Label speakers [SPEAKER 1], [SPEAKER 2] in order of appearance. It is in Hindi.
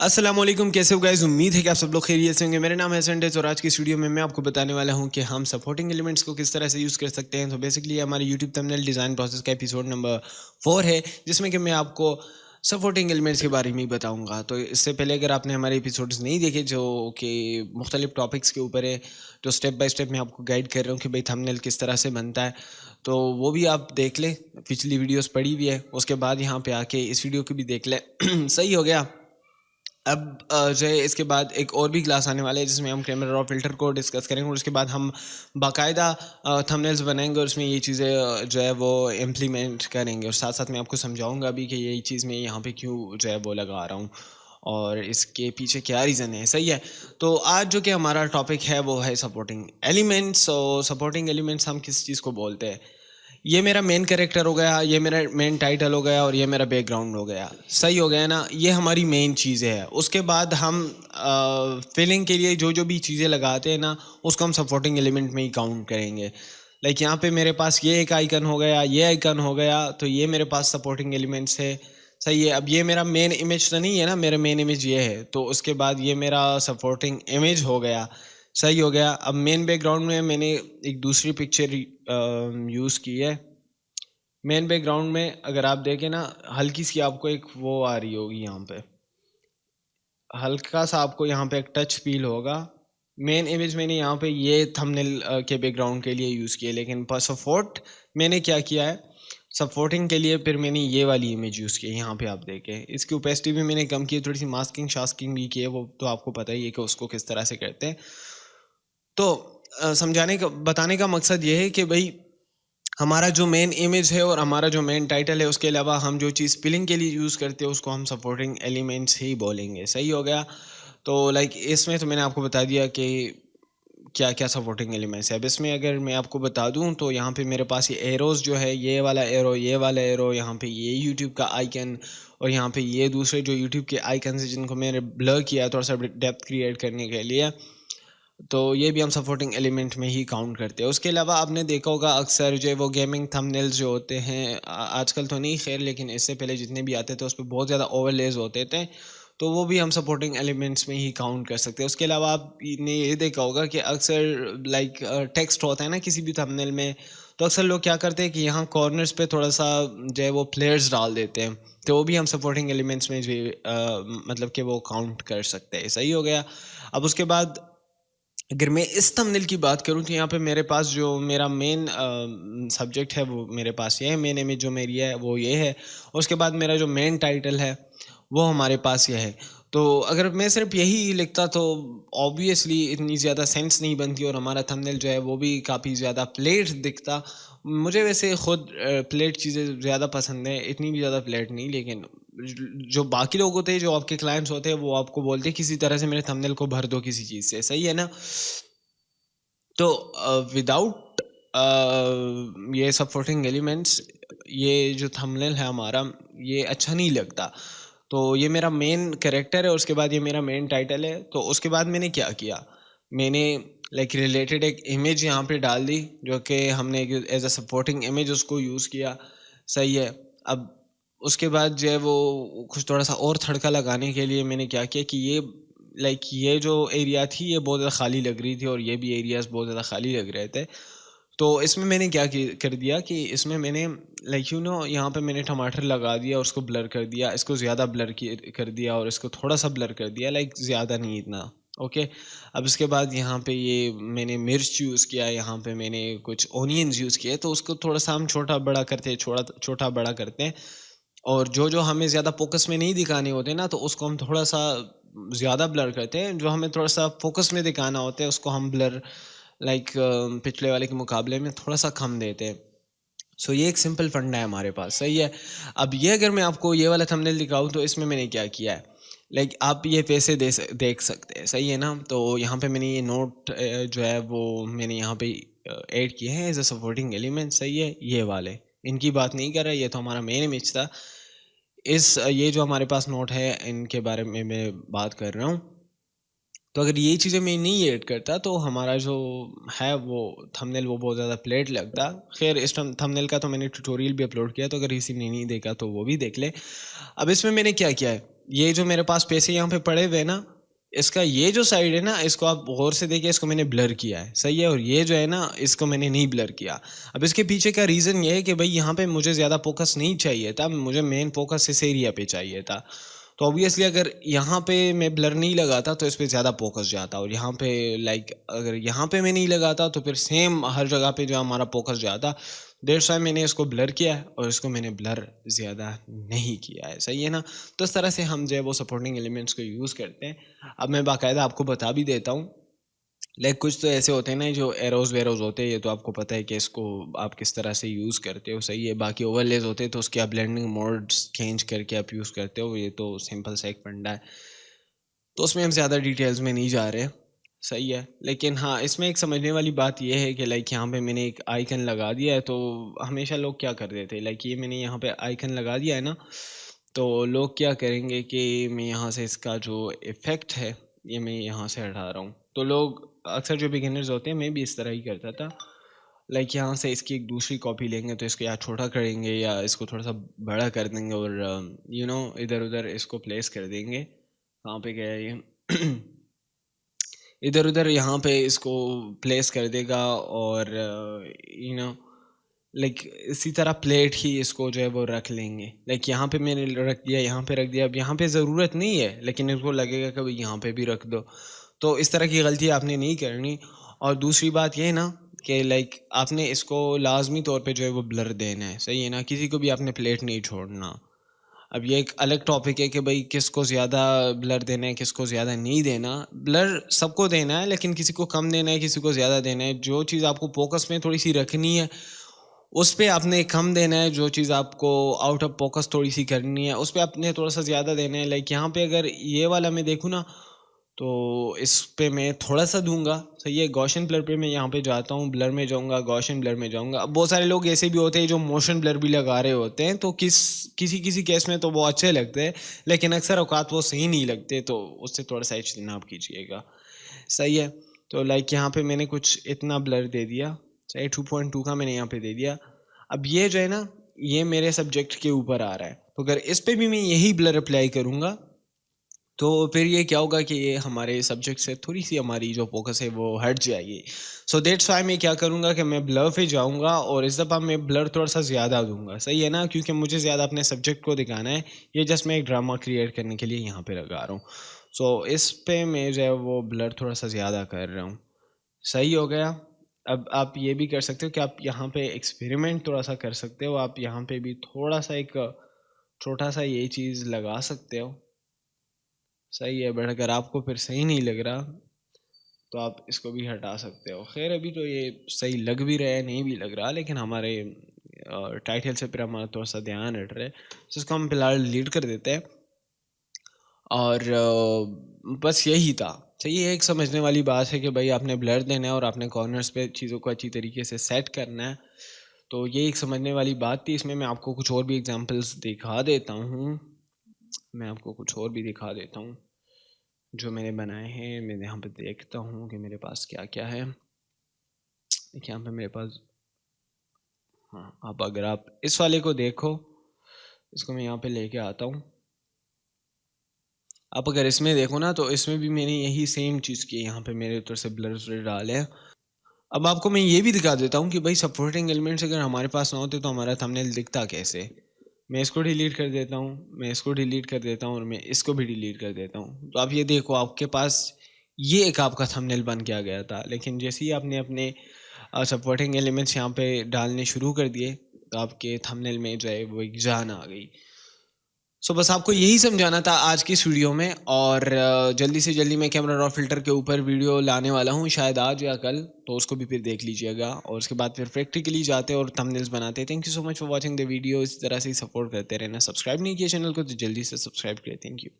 [SPEAKER 1] अस्सलामुअलैकुम, कैसे हो गाइस। उम्मीद है कि आप सब लोग खैरियत से होंगे। मेरा नाम है संडेस और आज की इस वीडियो में मैं आपको बताने वाला हूं कि हम सपोर्टिंग एलिमेंट्स को किस तरह से यूज़ कर सकते हैं। तो बेसिकली हमारे यूट्यूब थंबनेल डिज़ाइन प्रोसेस का एपिसोड नंबर 4 है, जिसमें कि मैं आपको सपोर्टिंग एलिमेंट्स के बारे में ही बताऊंगा। तो इससे पहले अगर आपने हमारे एपिसोड्स नहीं देखे जो कि मुख्तलिफ टॉपिक्स के ऊपर है, जो स्टेप बाय स्टेप मैं आपको गाइड कर रहा हूँ कि भाई थंबनेल किस तरह से बनता है, तो वो भी आप देख लें। पिछली वीडियोस पड़ी हुई है, उसके बाद यहाँ पे आके इस वीडियो को भी देख लें। सही हो गया। अब जो है इसके बाद एक और भी क्लास आने वाला है जिसमें हम कैमरा रॉ फ़िल्टर को डिस्कस करेंगे और उसके बाद हम बाकायदा थंबनेल्स बनाएंगे और उसमें ये चीज़ें जो है वो इम्प्लीमेंट करेंगे और साथ साथ मैं आपको समझाऊंगा भी कि यही चीज़ मैं यहाँ पे क्यों जो है वो लगा रहा हूँ और इसके पीछे क्या रीज़न है। सही है। तो आज जो कि हमारा टॉपिक है वो है सपोर्टिंग एलिमेंट्स। और सपोर्टिंग एलिमेंट्स हम किस चीज़ को बोलते हैं। ये मेरा मेन कैरेक्टर हो गया, ये मेरा मेन टाइटल हो गया और ये मेरा बैकग्राउंड हो गया। सही हो गया ना। ये हमारी मेन चीज़ें हैं। उसके बाद हम फिलिंग के लिए जो जो भी चीज़ें लगाते हैं ना, उसको हम सपोर्टिंग एलिमेंट में ही काउंट करेंगे। लाइक यहाँ पे मेरे पास ये एक आइकन हो गया, ये आइकन हो गया, तो ये मेरे पास सपोर्टिंग एलिमेंट्स है। सही है। अब ये मेरा मेन इमेज तो नहीं है ना, मेरा मेन इमेज ये है, तो उसके बाद ये मेरा सपोर्टिंग इमेज हो गया। सही हो गया। अब मेन बैकग्राउंड में मैंने एक दूसरी पिक्चर यूज़ की है। मेन बैकग्राउंड में अगर आप देखें ना, हल्की सी आपको एक वो आ रही होगी यहाँ पे, हल्का सा आपको यहाँ पे एक टच फील होगा। मेन इमेज मैंने यहाँ पे ये थंबनेल के बैकग्राउंड के लिए यूज़ किया, लेकिन पर सपोर्ट मैंने क्या किया है, सपोर्टिंग के लिए फिर मैंने ये वाली इमेज यूज़ की है। यहाँ पे आप देखें, इसकी ओपेसिटी भी मैंने कम की है, थोड़ी सी मास्किंग शास्किंग भी की है, वो तो आपको पता ही है कि उसको किस तरह से करते हैं। तो समझाने का बताने का मकसद ये है कि भाई हमारा जो मेन इमेज है और हमारा जो मेन टाइटल है, उसके अलावा हम जो चीज़ स्पेलिंग के लिए यूज़ करते हैं उसको हम सपोर्टिंग एलिमेंट्स ही बोलेंगे। सही हो गया। तो लाइक इसमें तो मैंने आपको बता दिया कि क्या क्या सपोर्टिंग एलिमेंट्स है। अब इसमें अगर मैं आपको बता दूं तो यहाँ पे मेरे पास ये एरोज़ जो है, ये वाला एरो, ये वाला एरो, यहाँ पे ये यूट्यूब का आइकन और यहाँ पे ये दूसरे जो यूट्यूब के आइकन है जिनको मैंने ब्लर किया थोड़ा सा डेप्थ क्रिएट करने के लिए, तो ये भी हम सपोर्टिंग एलिमेंट में ही काउंट करते हैं। उसके अलावा आपने देखा होगा अक्सर जो है वो गेमिंग थंबनेल्स जो होते हैं, आजकल तो नहीं खैर, लेकिन इससे पहले जितने भी आते थे उस पे बहुत ज़्यादा ओवरलेज होते थे, तो वो भी हम सपोर्टिंग एलिमेंट्स में ही काउंट कर सकते हैं। उसके अलावा आपने ये देखा होगा कि अक्सर लाइक टेक्स्ट होता है ना किसी भी थंबनेल में, तो अक्सर लोग क्या करते हैं कि यहाँ कॉर्नर्स पे थोड़ा सा जो है वो फ्लेयर्स डाल देते हैं, तो वो भी हम सपोर्टिंग एलिमेंट्स में जो मतलब कि वो काउंट कर सकते हैं। सही हो गया। अब उसके बाद अगर मैं इस थंबनेल की बात करूँ तो यहाँ पे मेरे पास जो मेरा मेन सब्जेक्ट है वो मेरे पास ये है, मेन इमेज जो मेरी है वो ये है। उसके बाद मेरा जो मेन टाइटल है वो हमारे पास ये है। तो अगर मैं सिर्फ यही लिखता तो ऑब्वियसली इतनी ज़्यादा सेंस नहीं बनती और हमारा थंबनेल जो है वो भी काफ़ी ज़्यादा प्लेट दिखता। मुझे वैसे खुद प्लेट चीज़ें ज़्यादा पसंद है, इतनी भी ज़्यादा प्लेट नहीं, लेकिन जो बाकी लोग होते हैं, जो आपके क्लाइंट्स होते हैं, वो आपको बोलते हैं किसी तरह से मेरे थंबनेल को भर दो किसी चीज़ से। सही है ना। तो विदाउट ये सपोर्टिंग एलिमेंट्स, ये जो थंबनेल है हमारा, ये अच्छा नहीं लगता। तो ये मेरा मेन कैरेक्टर है, उसके बाद ये मेरा मेन टाइटल है। तो उसके बाद मैंने क्या किया, मैंने लाइक रिलेटेड एक इमेज यहाँ पे डाल दी, जो कि हमने एज अ सपोर्टिंग इमेज उसको यूज़ किया। सही है। अब उसके बाद जो है वो कुछ थोड़ा सा और तड़का लगाने के लिए मैंने क्या किया कि ये लाइक ये जो एरिया थी ये बहुत ज़्यादा खाली लग रही थी और ये भी एरियाज बहुत ज़्यादा खाली लग रहे थे। तो इसमें मैंने क्या कर दिया कि इसमें मैंने लाइक यहाँ पे मैंने टमाटर लगा दिया और उसको ब्लर कर दिया, इसको ज़्यादा ब्लर कर दिया और इसको थोड़ा सा ब्लर कर दिया, लाइक ज़्यादा नहीं इतना। ओके। अब इसके बाद यहाँ पे ये मैंने मिर्च यूज़ किया, यहाँ पे मैंने कुछ ओनियंस यूज़ किए, तो उसको थोड़ा सा हम छोटा बड़ा करते हैं, छोटा छोटा बड़ा करते हैं। और जो जो हमें ज़्यादा फ़ोकस में नहीं दिखाने होते ना, तो उसको हम थोड़ा-सा ज़्यादा ब्लर करते हैं। जो हमें थोड़ा-सा फ़ोकस में दिखाना होता है, उसको हम ब्लर लाइक पिछले वाले के मुकाबले में थोड़ा-सा कम देते हैं। सो ये एक सिंपल फंडा है हमारे पास। सही है। अब ये अगर मैं आपको ये वाला थंबनेल दिखाऊँ तो इसमें मैंने क्या किया है, लाइक आप ये वैसे देख सकते हैं। सही है ना। तो यहाँ पे मैंने ये नोट जो है वो मैंने यहाँ पे ऐड किए हैं एज़ अ सपोर्टिंग एलिमेंट। सही है। ये वाले, इनकी बात नहीं कर रहा, ये तो हमारा मेन इमेज था। ये जो हमारे पास नोट है इनके बारे में मैं बात कर रहा हूँ। तो अगर ये चीज़ें मैं नहीं ऐड करता तो हमारा जो है वो थंबनेल वो बहुत ज़्यादा प्लेट लगता। खैर इस थंबनेल का तो मैंने ट्यूटोरियल भी अपलोड किया, तो अगर किसी ने नहीं देखा तो वो भी देख ले। अब इसमें मैंने क्या किया है, ये जो मेरे पास पैसे यहाँ पे पड़े हुए हैं ना, इसका ये जो साइड है ना, इसको आप गौर से देखिए, इसको मैंने ब्लर किया है, सही है। और ये जो है ना, इसको मैंने नहीं ब्लर किया। अब इसके पीछे का रीज़न ये है कि भाई यहाँ पे मुझे ज़्यादा फोकस नहीं चाहिए था, मुझे मेन फोकस इस एरिया पे चाहिए था। तो ऑब्वियसली अगर यहाँ पे मैं ब्लर नहीं लगाता तो इस पे ज़्यादा फोकस जाता, और यहाँ पे लाइक अगर यहाँ पे मैं नहीं लगाता तो फिर सेम हर जगह पे जो हमारा फोकस जाता। दैट्स व्हाई मैंने इसको ब्लर किया है, और इसको मैंने ब्लर ज़्यादा नहीं किया है, सही है ना। तो इस तरह से हम जो है वो सपोर्टिंग एलिमेंट्स को यूज़ करते हैं। अब मैं बाकायदा आपको बता भी देता हूँ, लाइक कुछ तो ऐसे होते हैं ना जो एरोज वेरोज होते हैं, ये तो आपको पता है कि इसको आप किस तरह से यूज़ करते हो, सही है। बाकी ओवरलेज होते हैं तो उसके आप ब्लेंडिंग मोड्स चेंज करके आप यूज़ करते हो, ये तो सिंपल सा एक फंडा है, तो उसमें हम ज़्यादा डिटेल्स में नहीं जा रहे, सही है। लेकिन हाँ, इसमें एक समझने वाली बात यह है कि लाइक यहाँ पे मैंने एक आइकन लगा दिया है, तो हमेशा लोग क्या कर देते हैं, लाइक ये मैंने यहाँ पे आइकन लगा दिया है ना, तो लोग क्या करेंगे कि मैं यहाँ से इसका जो इफ़ेक्ट है ये मैं यहाँ से हटा रहा हूँ। तो लोग अक्सर जो बिगिनर्स होते हैं, मैं भी इस तरह ही करता था, लाइक यहाँ से इसकी एक दूसरी कॉपी लेंगे तो इसको या छोटा करेंगे या इसको थोड़ा सा बड़ा कर देंगे, और इधर उधर इसको प्लेस कर देंगे। कहाँ पे गया ये इधर उधर यहाँ पे इसको प्लेस कर देगा, और यू नो लाइक इसी तरह प्लेट ही इसको जो है वो रख लेंगे। लाइक यहाँ पे मैंने रख दिया, यहाँ पे रख दिया। अब यहाँ पे ज़रूरत नहीं है, लेकिन इसको लगेगा कि भाई यहाँ पे भी रख दो। तो इस तरह की गलती आपने नहीं करनी। और दूसरी बात ये है ना कि लाइक आपने इसको लाजमी तौर पे जो है वो ब्लर देना है, सही है ना। किसी को भी आपने प्लेट नहीं छोड़ना। अब ये एक अलग टॉपिक है कि भाई किसको ज़्यादा ब्लर देना है, किसको ज़्यादा नहीं देना। ब्लर सबको देना है, लेकिन किसी को कम देना है, किसी को ज़्यादा देना है। जो चीज़ आपको फोकस में थोड़ी सी रखनी है उस पे आपने कम देना है, जो चीज़ आपको आउट ऑफ फोकस थोड़ी सी करनी है उस पे आपने थोड़ा सा ज़्यादा देना है। लाइक यहाँ पे अगर ये वाला मैं देखूँ ना, तो इस पे मैं थोड़ा सा दूंगा, सही है। गॉसियन ब्लर पे मैं यहाँ पे जाता हूँ, ब्लर में जाऊँगा, गॉसियन ब्लर में जाऊँगा। अब बहुत सारे लोग ऐसे भी होते हैं जो मोशन ब्लर भी लगा रहे होते हैं, तो किसी किसी केस में तो वो अच्छे लगते हैं, लेकिन अक्सर औकात वो सही नहीं लगते, तो उससे थोड़ा सा इज्तनाब कीजिएगा, सही है। तो लाइक यहाँ पे मैंने कुछ इतना ब्लर दे दिया, सही, 2.2 का मैंने यहाँ पे दे दिया। अब ये जो है ना, ये मेरे सब्जेक्ट के ऊपर आ रहा है, तो अगर इस पे भी मैं यही ब्लर अप्लाई करूँगा तो फिर ये क्या होगा कि ये हमारे सब्जेक्ट से थोड़ी सी हमारी जो फोकस है वो हट जाएगी। सो दैट्स वाई मैं क्या करूँगा कि मैं ब्लर पे जाऊँगा, और इस दफ़ा मैं ब्लर थोड़ा सा ज़्यादा दूंगा, सही है ना, क्योंकि मुझे ज़्यादा अपने सब्जेक्ट को दिखाना है। ये जस्ट मैं एक ड्रामा क्रिएट करने के लिए यहाँ पे लगा रहा हूँ। सो इस पे मैं जो है वो ब्लर थोड़ा सा ज़्यादा कर रहा हूँ, सही हो गया। अब आप ये भी कर सकते हो कि आप यहाँ पे एक्सपेरिमेंट थोड़ा सा कर सकते हो। आप यहाँ पे भी थोड़ा सा एक छोटा सा ये चीज़ लगा सकते हो, सही है। बट अगर आपको फिर सही नहीं लग रहा तो आप इसको भी हटा सकते हो। खैर अभी तो ये सही लग भी रहा है, नहीं भी लग रहा, लेकिन हमारे टाइटल से फिर हमारा थोड़ा सा ध्यान हट रहा है, जिसको हम फिलहाल डिलीट कर देते हैं। और बस यही था। तो ये एक समझने वाली बात है कि भाई आपने ब्लर देना है और आपने कॉर्नर्स पे चीज़ों को अच्छी तरीके से सेट करना है। तो ये एक समझने वाली बात थी। इसमें मैं आपको कुछ और भी एग्जांपल्स दिखा देता हूँ। मैं आपको कुछ और भी दिखा देता हूँ जो मैंने बनाए हैं। मैं यहाँ पे देखता हूँ कि मेरे पास क्या क्या है। देखिए यहाँ पे मेरे पास, हाँ, अब अगर आप इस वाले को देखो, इसको मैं यहाँ पे लेके आता हूँ। आप अगर इसमें देखो ना, तो इसमें भी मैंने यही सेम चीज़ की है। यहाँ पे मेरे उधर से ब्लर डाले हैं। अब आपको मैं ये भी दिखा देता हूँ कि भाई सपोर्टिंग एलिमेंट्स अगर हमारे पास ना होते तो हमारा थंबनेल दिखता कैसे। मैं इसको डिलीट कर देता हूँ, मैं इसको डिलीट कर देता हूँ, और मैं इसको भी डिलीट कर देता हूँ। तो आप ये देखो, आपके पास ये एक आपका थंबनेल बन के आ गया था। लेकिन जैसे ही आपने अपने सपोर्टिंग एलिमेंट्स यहाँ पे डालने शुरू कर दिए, तो आपके थंबनेल में जो है वो एक जान आ गई। सो बस आपको यही समझाना था आज की इस वीडियो में। और जल्दी से जल्दी मैं कैमरा रॉ फिल्टर के ऊपर वीडियो लाने वाला हूँ, शायद आज या कल, तो उसको भी फिर देख लीजिएगा। और उसके बाद फिर प्रैक्टिकली जाते और थंबनेल्स बनाते। Thank you so much for watching the video. इस तरह से ही सपोर्ट करते रहना। सब्सक्राइब नहीं किया चैनल को तो जल्दी से सब्सक्राइब करें। Thank you.